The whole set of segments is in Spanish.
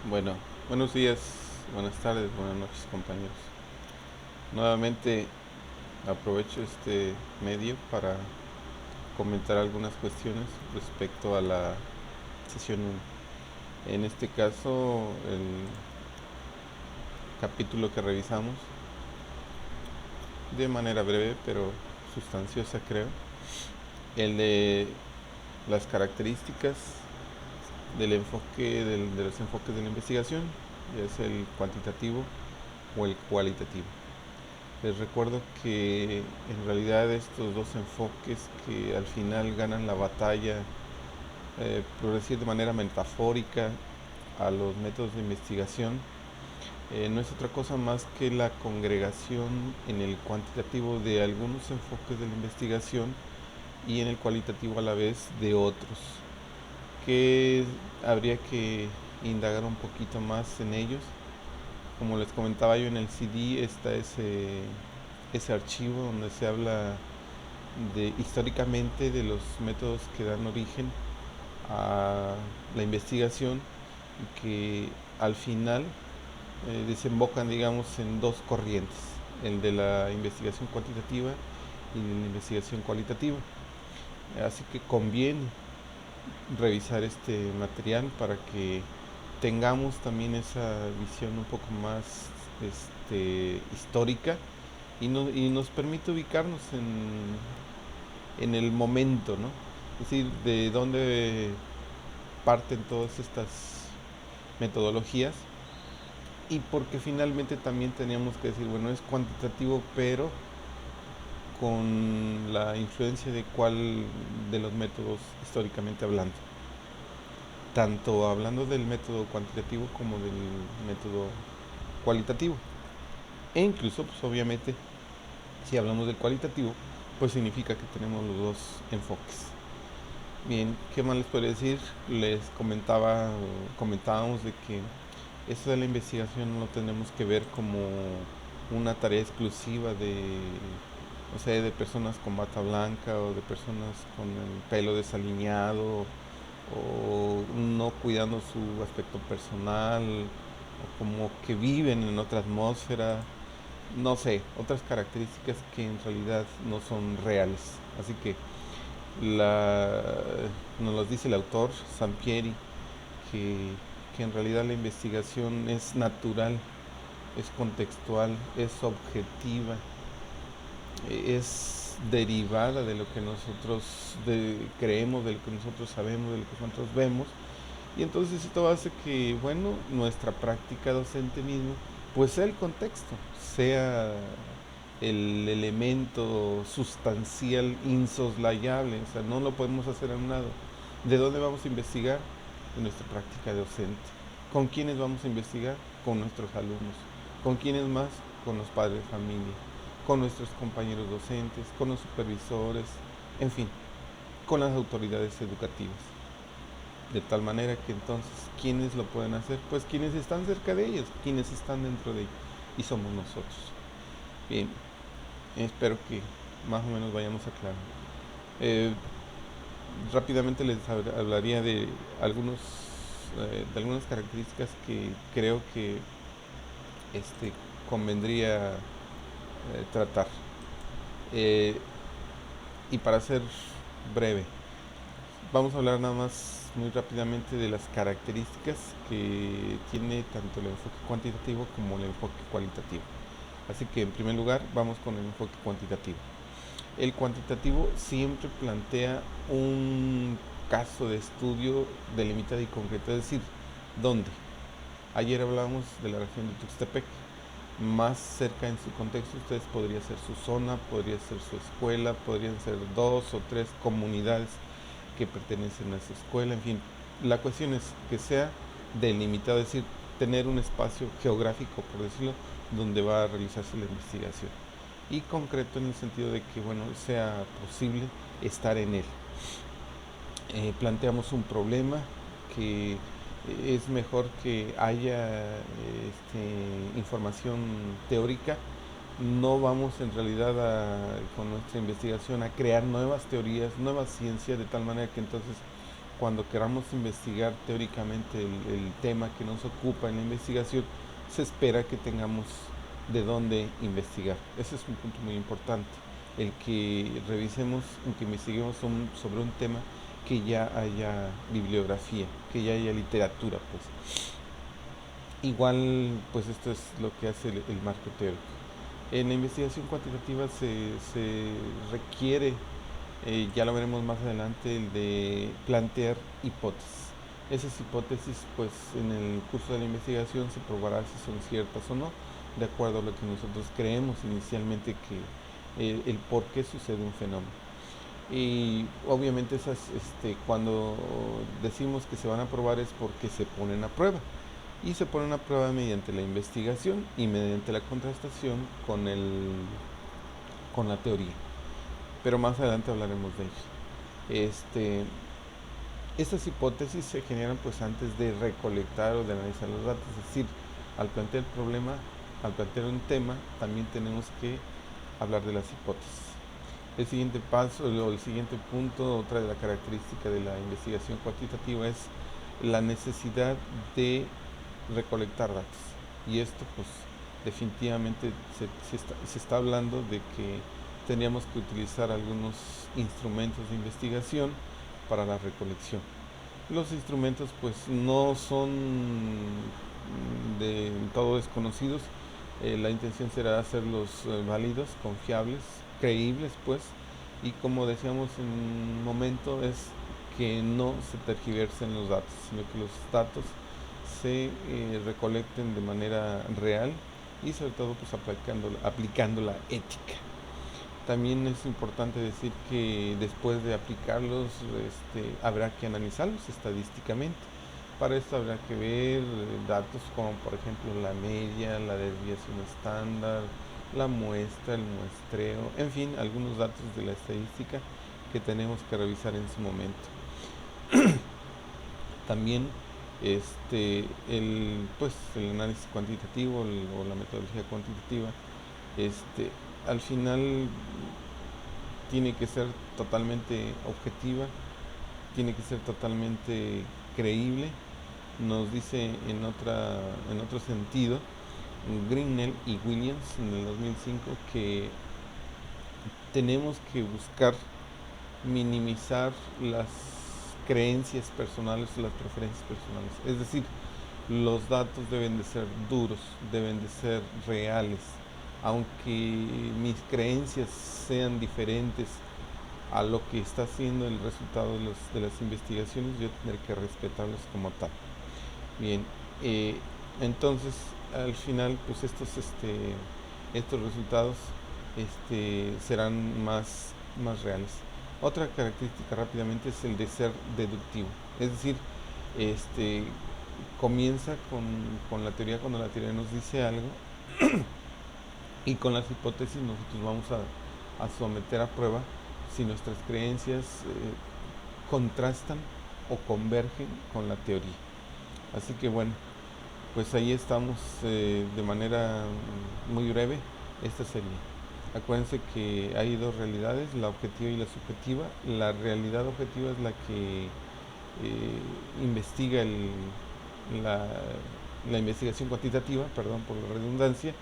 Bueno, buenos días, buenas tardes, buenas noches compañeros. Nuevamente aprovecho este medio para comentar algunas cuestiones respecto a la sesión 1. En este caso, el capítulo que revisamos, de manera breve pero sustanciosa creo, el de las características de los enfoques de la investigación, ya es el cuantitativo o el cualitativo. Les recuerdo que en realidad estos dos enfoques que al final ganan la batalla, por decir de manera metafórica, a los métodos de investigación, no es otra cosa más que la congregación en el cuantitativo de algunos enfoques de la investigación y en el cualitativo a la vez de otros, que habría que indagar un poquito más en ellos. Como les comentaba yo, en el CD está ese archivo donde se habla históricamente de los métodos que dan origen a la investigación y que al final desembocan, digamos, en dos corrientes, el de la investigación cuantitativa y la investigación cualitativa. Así que conviene revisar este material para que tengamos también esa visión un poco más histórica y nos permite ubicarnos en el momento, ¿no? Es decir, de dónde parten todas estas metodologías y porque finalmente también teníamos que decir, bueno, es cuantitativo, pero con la influencia de cuál de los métodos históricamente hablando. Tanto hablando del método cuantitativo como del método cualitativo. E incluso, pues obviamente, si hablamos del cualitativo, pues significa que tenemos los dos enfoques. Bien, ¿qué más les podría decir? Les comentábamos de que esto de la investigación no lo tenemos que ver como una tarea exclusiva o sea, de personas con bata blanca o de personas con el pelo desaliñado o no cuidando su aspecto personal o como que viven en otra atmósfera, no sé, otras características que en realidad no son reales. Así que la, nos lo dice el autor Sampieri, que, que en realidad la investigación es natural, es contextual, es objetiva, es derivada de lo que nosotros creemos, de lo que nosotros sabemos, de lo que nosotros vemos. Y entonces esto hace que, bueno, nuestra práctica docente mismo, pues sea el contexto, sea el elemento sustancial insoslayable, o sea, no lo podemos hacer a un lado. ¿De dónde vamos a investigar? De nuestra práctica docente. ¿Con quiénes vamos a investigar? Con nuestros alumnos. ¿Con quiénes más? Con los padres de familia, con nuestros compañeros docentes, con los supervisores, en fin, con las autoridades educativas. De tal manera que entonces, ¿quiénes lo pueden hacer? Pues quienes están cerca de ellos, quienes están dentro de ellos, y somos nosotros. Bien, espero que más o menos vayamos aclarando. Eh, Rápidamente les hablaría de algunas características que creo que este, convendría tratar. Eh, y para ser breve, vamos a hablar nada más muy rápidamente de las características que tiene tanto el enfoque cuantitativo como el enfoque cualitativo. Así que en primer lugar vamos con el enfoque cuantitativo. El cuantitativo siempre plantea un caso de estudio delimitado y concreto, es decir, ¿dónde? Ayer hablábamos de la región de Tuxtepec. Más cerca en su contexto, ustedes podría ser su zona, podría ser su escuela, podrían ser dos o tres comunidades que pertenecen a esa escuela, en fin. La cuestión es que sea delimitado, es decir, tener un espacio geográfico, por decirlo, donde va a realizarse la investigación. Y concreto en el sentido de que, bueno, sea posible estar en él. Planteamos un problema que es mejor que haya información teórica. No vamos en realidad con nuestra investigación a crear nuevas teorías, nuevas ciencias, de tal manera que entonces cuando queramos investigar teóricamente el tema que nos ocupa en la investigación, se espera que tengamos de dónde investigar. Ese es un punto muy importante, el que revisemos, el que investiguemos sobre un tema que ya haya bibliografía, que ya haya literatura, pues. Igual, pues esto es lo que hace el marco teórico. En la investigación cuantitativa se requiere, ya lo veremos más adelante, el de plantear hipótesis. Esas hipótesis, pues en el curso de la investigación se probará si son ciertas o no, de acuerdo a lo que nosotros creemos inicialmente que el por qué sucede un fenómeno. Y obviamente cuando decimos que se van a probar es porque se ponen a prueba. Y se ponen a prueba mediante la investigación y mediante la contrastación con la teoría. Pero más adelante hablaremos de ello. Estas hipótesis se generan pues antes de recolectar o de analizar los datos. Es decir, al plantear el problema, al plantear un tema, también tenemos que hablar de las hipótesis. El siguiente paso o el siguiente punto, otra de las características de la investigación cuantitativa es la necesidad de recolectar datos. Y esto pues definitivamente se está hablando de que teníamos que utilizar algunos instrumentos de investigación para la recolección. Los instrumentos pues no son de todo desconocidos. La intención será hacerlos válidos, confiables, creíbles pues, y como decíamos en un momento es que no se tergiversen los datos, sino que los datos se recolecten de manera real y sobre todo pues aplicando la ética. También es importante decir que después de aplicarlos habrá que analizarlos estadísticamente. Para esto habrá que ver datos como por ejemplo la media, la desviación estándar, la muestra, el muestreo, en fin, algunos datos de la estadística que tenemos que revisar en su momento. También el análisis cuantitativo o la metodología cuantitativa al final tiene que ser totalmente objetiva, tiene que ser totalmente creíble. Nos dice en otro sentido Grinnell y Williams en el 2005 que tenemos que buscar minimizar las creencias personales o las preferencias personales. Es decir, los datos deben de ser duros, deben de ser reales. Aunque mis creencias sean diferentes a lo que está haciendo el resultado de las investigaciones, yo tendré que respetarlos como tal. Bien, entonces al final pues estos resultados serán más reales. Otra característica rápidamente es el de ser deductivo, es decir, comienza con la teoría cuando la teoría nos dice algo y con las hipótesis nosotros vamos a someter a prueba si nuestras creencias contrastan o convergen con la teoría. Así que bueno, pues ahí estamos de manera muy breve. Esta sería. Acuérdense que hay dos realidades, la objetiva y la subjetiva. La realidad objetiva es la que investiga la investigación cuantitativa, perdón por la redundancia,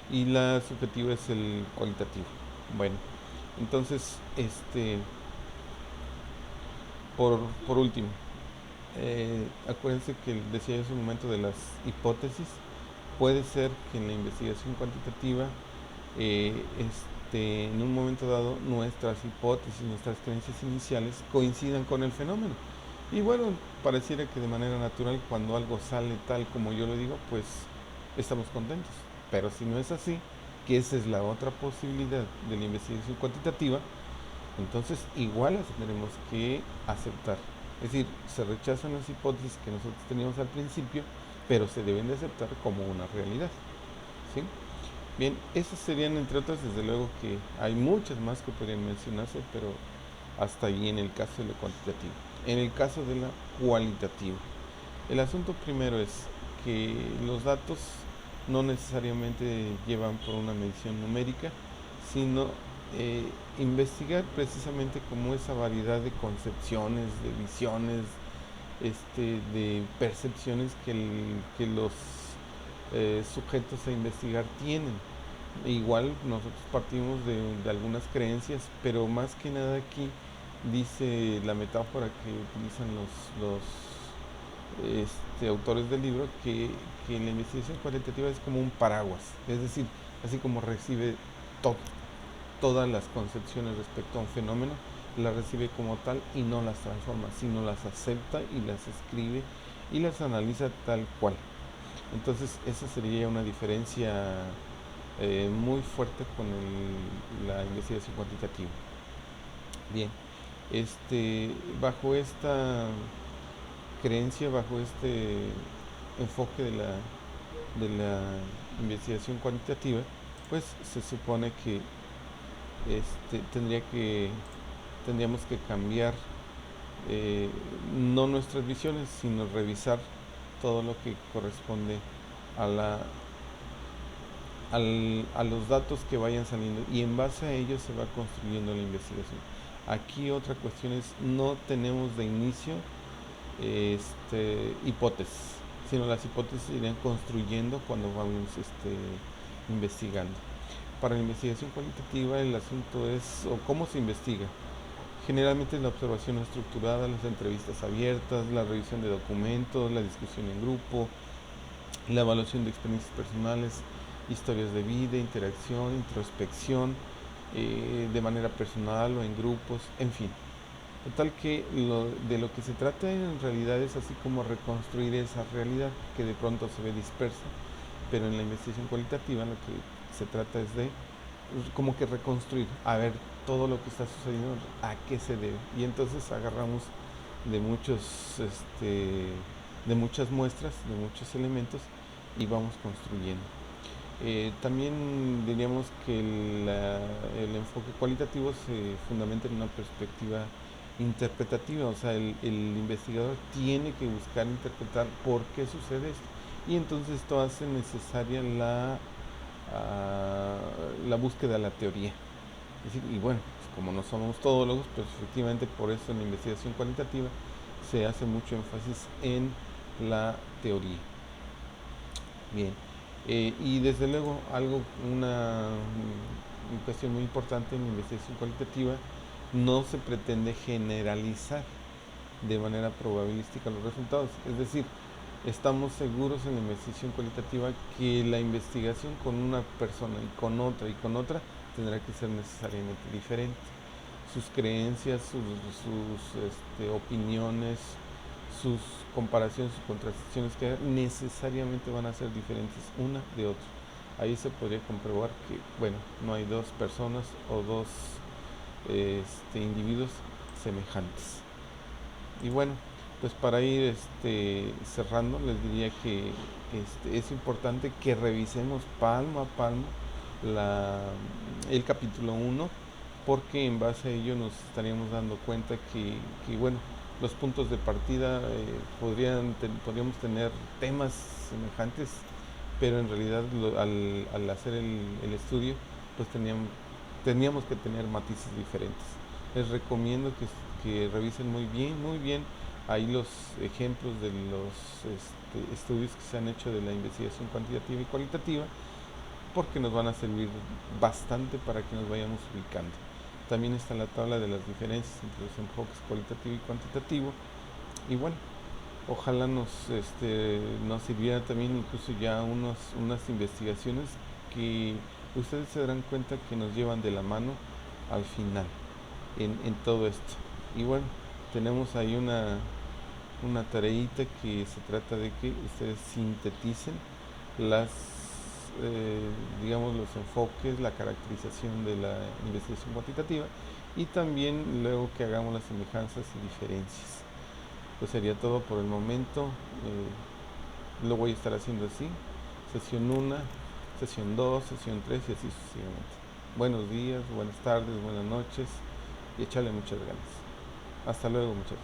y la subjetiva es el cualitativo. Bueno, entonces, por último, acuérdense que decía yo hace un momento de las hipótesis. Puede ser que en la investigación cuantitativa, en un momento dado, nuestras hipótesis, nuestras creencias iniciales coincidan con el fenómeno. Y bueno, pareciera que de manera natural, cuando algo sale tal como yo lo digo, pues estamos contentos. Pero si no es así, que esa es la otra posibilidad de la investigación cuantitativa, entonces igual las tendremos que aceptar. Es decir, se rechazan las hipótesis que nosotros teníamos al principio, pero se deben de aceptar como una realidad. ¿Sí? Bien, esas serían entre otras, desde luego que hay muchas más que podrían mencionarse, pero hasta ahí en el caso de lo cuantitativo. En el caso de la cualitativa, el asunto primero es que los datos no necesariamente llevan por una medición numérica, sino investigar precisamente como esa variedad de concepciones, de visiones, de percepciones que los sujetos a investigar tienen. Igual nosotros partimos de algunas creencias, pero más que nada aquí dice la metáfora que utilizan los autores del libro que la investigación cualitativa es como un paraguas, es decir, así como recibe todo, todas las concepciones respecto a un fenómeno, las recibe como tal y no las transforma, sino las acepta y las escribe y las analiza tal cual. Entonces esa sería una diferencia muy fuerte con la investigación cuantitativa. Bien, bajo esta creencia, bajo este enfoque de la investigación cuantitativa, pues se supone que este, tendría que tendríamos que cambiar no nuestras visiones, sino revisar todo lo que corresponde a a los datos que vayan saliendo y en base a ellos se va construyendo la investigación. Aquí otra cuestión es no tenemos de inicio hipótesis, sino las hipótesis se irán construyendo cuando vamos investigando. Para la investigación cualitativa el asunto es o cómo se investiga. Generalmente es la observación estructurada, las entrevistas abiertas, la revisión de documentos, la discusión en grupo, la evaluación de experiencias personales, historias de vida, interacción, introspección, de manera personal o en grupos, en fin. Total que de lo que se trata en realidad es así como reconstruir esa realidad que de pronto se ve dispersa, pero en la investigación cualitativa lo que se trata es de como que reconstruir, a ver todo lo que está sucediendo, a qué se debe. Y entonces agarramos de de muchas muestras, de muchos elementos y vamos construyendo. También diríamos que el enfoque cualitativo se fundamenta en una perspectiva interpretativa, o sea, el investigador tiene que buscar interpretar por qué sucede esto. Y entonces esto hace necesaria la búsqueda de la teoría. Es decir, y bueno, pues como no somos todólogos, pues efectivamente por eso en la investigación cualitativa se hace mucho énfasis en la teoría. Bien, y desde luego una cuestión muy importante en la investigación cualitativa, no se pretende generalizar de manera probabilística los resultados. Es decir, estamos seguros en la investigación cualitativa que la investigación con una persona y con otra tendrá que ser necesariamente diferente. Sus creencias, sus opiniones, sus comparaciones, sus contradicciones que necesariamente van a ser diferentes una de otra. Ahí se podría comprobar que, bueno, no hay dos personas o dos individuos semejantes. Y bueno, pues para ir cerrando, les diría que es importante que revisemos palmo a palmo la, el capítulo 1 porque en base a ello nos estaríamos dando cuenta bueno, los puntos de partida podríamos tener temas semejantes, pero en realidad al hacer el estudio, pues teníamos que tener matices diferentes. Les recomiendo que revisen muy bien ahí los ejemplos de los estudios que se han hecho de la investigación cuantitativa y cualitativa, porque nos van a servir bastante para que nos vayamos ubicando. También está la tabla de las diferencias entre los enfoques cualitativo y cuantitativo. Y bueno, ojalá nos sirviera también incluso ya unas investigaciones que ustedes se darán cuenta que nos llevan de la mano al final en todo esto. Y bueno, tenemos ahí una tareita que se trata de que ustedes sinteticen las digamos los enfoques, la caracterización de la investigación cuantitativa y también luego que hagamos las semejanzas y diferencias. Pues sería todo por el momento. Lo voy a estar haciendo así: sesión 1, sesión 2, sesión 3 y así sucesivamente. Buenos días, buenas tardes, buenas noches y échale muchas ganas. Hasta luego, muchachos.